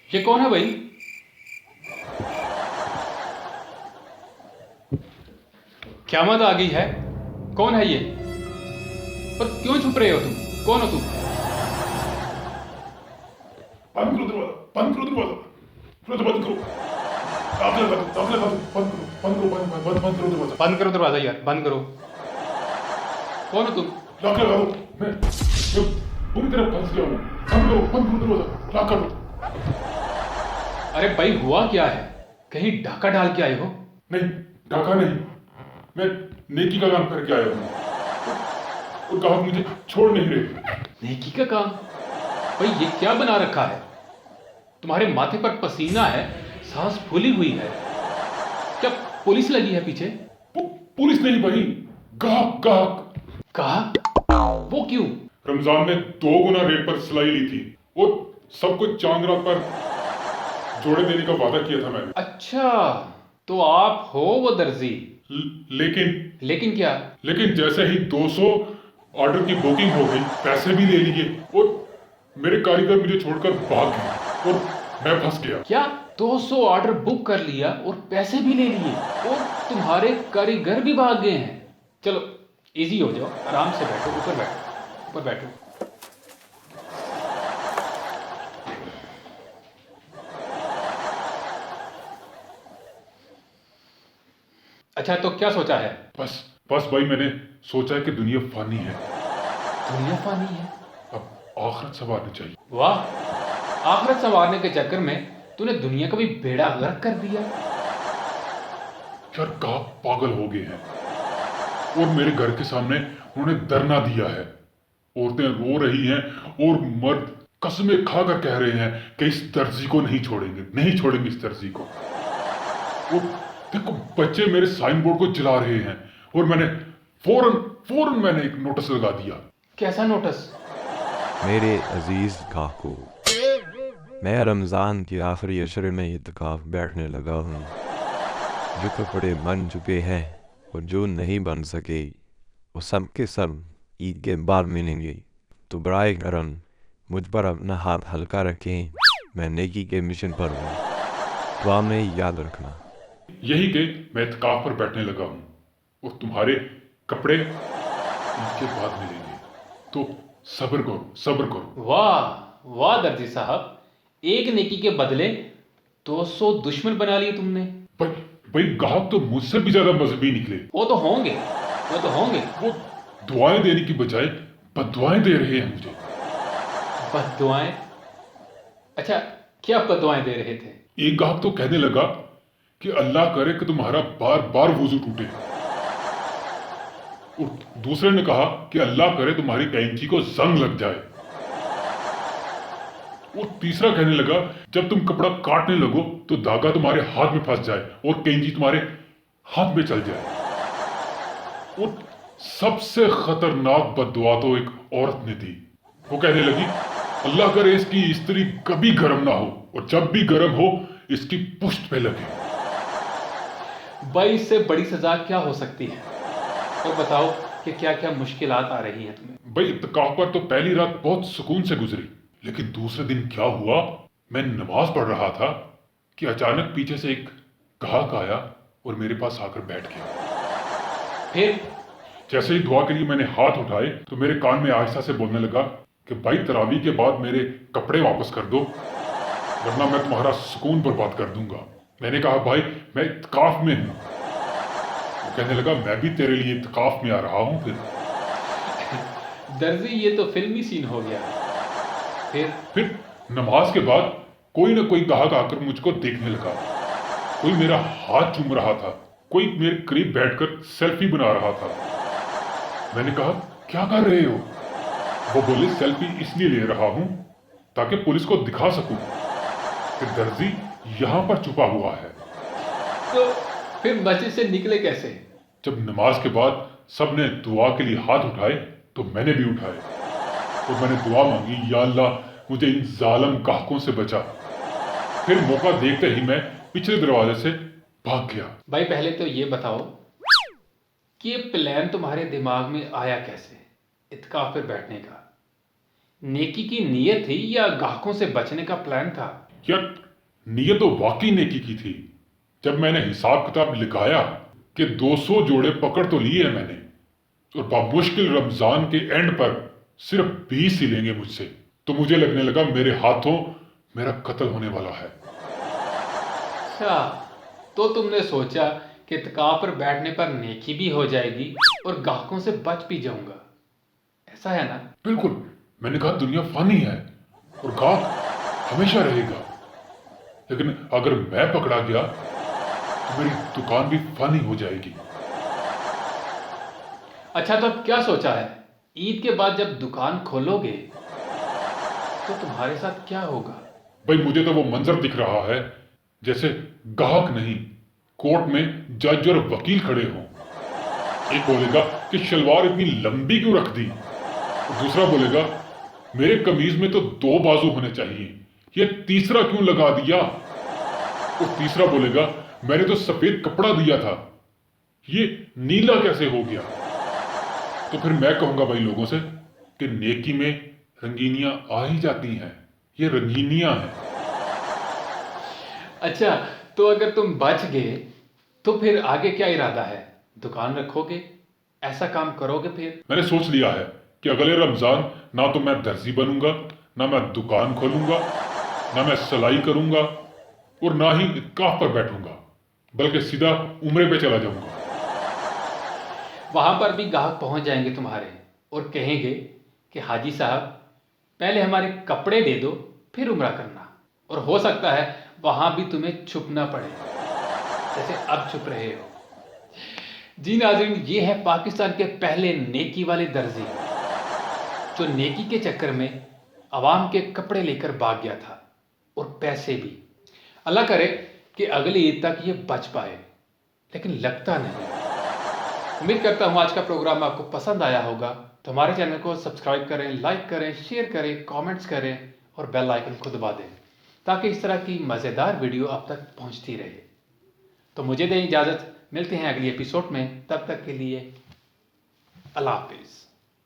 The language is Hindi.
ये कौन है भाई? क़यामत आ गई है। कौन है ये? पर क्यों छुप रहे हो तुम? कौन हो तुम? बंद करो दरवाजा, बंद करो दरवाजा, दरवाजा बंद करो। दाखिल कर दो, दाखिल कर दो, बंद करो, बंद करो, बंद करो दरवाजा। बंद करो दरवाजा यार, बंद करो। कौन हो तुम? दाखिल कर दो, मैं पूरी तरह फंस गया हूँ। बंद करो दरवाजा, लॉक कर दो। अरे भाई, हुआ क्या है? कहीं डाका डाल के आए हो? नहीं, डाका नहीं, मैं नेकी का काम करके आया हूँ और ग्राहक मुझे छोड़ नहीं रहे। नेकी का काम? भाई ये क्या बना रखा है? तुम्हारे माथे पर पसीना है, सांस फूली हुई है। क्या पुलिस लगी है पीछे? पुलिस नहीं भाई, ग्राहक ग्राहक। कहा? वो क्यों? रमजान में 2 गुना रेट पर सिलाई ली थी और सबको चांद रात पर जोड़े देने का वादा किया था मैंने। अच्छा, तो आप हो वो दर्जी। लेकिन क्या? लेकिन जैसे ही 200 ऑर्डर की बुकिंग हो गई, पैसे भी ले लिए और मेरे कारीगर मुझे छोड़कर भाग गए और मैं फंस गया। क्या 200 ऑर्डर बुक कर लिया और पैसे भी ले लिए और तुम्हारे कारीगर भी भाग गए हैं? चलो इजी हो जाओ, आराम से बैठो, ऊपर बैठो, ऊपर बैठो। अच्छा, तो क्या सोचा है? बस भाई, मैंने सोचा है कि दुनिया फानी है, दुनिया फानी है? अब आखिरत संवारनी चाहिए। वाह, आखिरत संवारने के चक्कर में तूने दुनिया का भी बेड़ा गर्क कर दिया। यार कहा पागल हो गए हैं और मेरे घर के सामने उन्होंने धरना दिया है। औरतें रो रही हैं और मर्द कसमें खाकर कह रहे हैं कि इस दर्जी को नहीं छोड़ेंगे, नहीं छोड़ेंगे इस दर्जी को। और देखो, बच्चे मेरे साइन बोर्ड को जला रहे हैं और मैंने फौरन मैंने एक नोटिस लगा दिया। कैसा नोटिस? मेरे अजीज खाको, मैं रमज़ान की आखिरी अशर में इत्काफ बैठने लगा हूँ। जो कपड़े बन चुके हैं और जो नहीं बन सके वो सब के सब ईद के बाद मिलेंगे। तो बराए करम मुझ पर अपना हाथ हल्का रखें, मैं नेकी के मिशन पर हूँ, तो आपने याद रखना। यही के मैं इत्काफ पर बैठने लगा हूँ और तुम्हारे कपड़े ईद के बाद मिलेंगे, तो सब्र करो, सब्र करो। वाह वाह दर्जी साहब, एक नेकी के बदले 200 दुश्मन बना लिए तुमने। भाई ग्राहक तो मुझसे भी ज्यादा मजहबी निकले। वो तो होंगे, वो तो होंगे। वो दुआएं देने की बजाय बद्दुआएं दे रहे हैं मुझे। बद्दुआएं? अच्छा, क्या बद्दुआएं दे रहे थे? एक ग्राहक तो कहने लगा कि अल्लाह करे कि तुम्हारा बार बार वुजू टूटे, और दूसरे ने कहा कि अल्लाह करे तुम्हारी कैंची को जंग लग जाए, और तीसरा कहने लगा जब तुम कपड़ा काटने लगो तो धागा तुम्हारे हाथ में फंस जाए और कैंची तुम्हारे हाथ में चल जाए। और सबसे खतरनाक बद्दुआ तो एक औरत ने दी। वो कहने लगी अल्लाह करे इसकी स्त्री कभी गर्म ना हो और जब भी गर्म हो इसकी पुष्ट पे लगे। भाई, इससे बड़ी सजा क्या हो सकती है? तो बताओ कि क्या क्या मुश्किलात आ रही है तुम्हें? भाई इत्काफ पर तो पहली रात बहुत सुकून से गुजरी, लेकिन दूसरे दिन क्या हुआ, मैं नमाज पढ़ रहा था कि अचानक पीछे से एक ग्राहक आया और मेरे पास आकर बैठ गया। फिर? जैसे ही दुआ के लिए मैंने हाथ उठाए तो मेरे कान में आहिस्ता से बोलने लगा कि भाई तरावी के बाद मेरे कपड़े वापस कर दो वरना मैं तुम्हारा सुकून बर्बाद कर दूंगा। मैंने कहा भाई मैं इत्काफ में हूं। वो कहने लगा मैं भी तेरे लिए इत्काफ में आ रहा हूं। दर्जी, ये तो फिल्मी सीन हो गया। फिर नमाज के बाद कोई ना कोई ग्राहक आकर मुझको देखने लगा। कोई मेरा हाथ चूम रहा था, कोई मेरे करीब बैठकर सेल्फी बना रहा था। मैंने कहा क्या कर रहे हो? वो बोले सेल्फी इसलिए ले रहा हूं ताकि पुलिस को दिखा सकूं कि दर्जी यहां पर छुपा हुआ है। तो फिर मस्जिद से निकले कैसे? जब नमाज के बाद सबने दुआ के लिए हाथ उठाए तो मैंने भी उठाए और मैंने दुआ मांगी, या अल्लाह मुझे इन जालिम ग्राहकों से बचा। फिर मौका देखते ही मैं पिछले दरवाजे से भाग गया। भाई, पहले तो ये बताओ कि ये प्लान तुम्हारे दिमाग में आया कैसे? इत्काफ पे बैठने का नेकी की नीयत थी या ग्राहकों से बचने का प्लान था? यार नीयत तो वाकई नेकी की थी। जब मैंने हिसाब किताब लिखाया कि 200 जोड़े पकड़ तो लिए हैं मैंने, और बामुश्किल रमजान के एंड पर सिर्फ 20 ही लेंगे मुझसे, तो मुझे लगने लगा मेरे हाथों मेरा कत्ल होने वाला है। अच्छा, तो तुमने सोचा कि इत्काफ पर बैठने पर नेकी भी हो जाएगी और गाहकों से बच भी जाऊंगा, ऐसा है ना? बिल्कुल, मैंने कहा दुनिया फानी है और गाहक हमेशा रहेगा, लेकिन अगर मैं पकड़ा गया तो मेरी दुकान भी फानी हो जाएगी। अच्छा, तो अब क्या सोचा है? ईद के बाद जब दुकान खोलोगे तो तुम्हारे साथ क्या होगा? भाई मुझे तो वो मंजर दिख रहा है जैसे गाहक नहीं, कोर्ट में जज और वकील खड़े हों। एक बोलेगा कि शलवार इतनी लंबी क्यों रख दी, और दूसरा बोलेगा मेरे कमीज में तो 2 बाजू होने चाहिए, ये तीसरा क्यों लगा दिया, और तीसरा बोलेगा मैंने तो सफेद कपड़ा दिया था, ये नीला कैसे हो गया। तो फिर मैं कहूंगा भाई लोगों से कि नेकी में रंगीनियां आ ही जाती हैं, ये रंगीनियां हैं। अच्छा, तो अगर तुम बच गए तो फिर आगे क्या इरादा है? दुकान रखोगे? ऐसा काम करोगे फिर? मैंने सोच लिया है कि अगले रमजान ना तो मैं दर्जी बनूंगा, ना मैं दुकान खोलूंगा, ना मैं सिलाई करूंगा, और ना ही इत्काफ पर बैठूंगा, बल्कि सीधा उम्रे पे चला जाऊंगा। वहां पर भी गाहक पहुंच जाएंगे तुम्हारे और कहेंगे कि हाजी साहब पहले हमारे कपड़े दे दो फिर उम्रा करना, और हो सकता है वहां भी तुम्हें छुपना पड़े जैसे अब छुप रहे हो। जी नाज़रीन, ये है पाकिस्तान के पहले नेकी वाले दर्जी जो नेकी के चक्कर में अवाम के कपड़े लेकर भाग गया था, और पैसे भी। अल्लाह करे कि अगली ईद तक ये बच पाए, लेकिन लगता नहीं। उम्मीद करता हूँ आज का प्रोग्राम आपको पसंद आया होगा, तो हमारे चैनल को सब्सक्राइब करें, लाइक करें, शेयर करें, कमेंट्स करें और बेल आइकन को दबा दें ताकि इस तरह की मज़ेदार वीडियो आप तक पहुँचती रहे। तो मुझे दें इजाज़त, मिलते हैं अगली एपिसोड में, तब तक के लिए अल्लाह हाफिज़।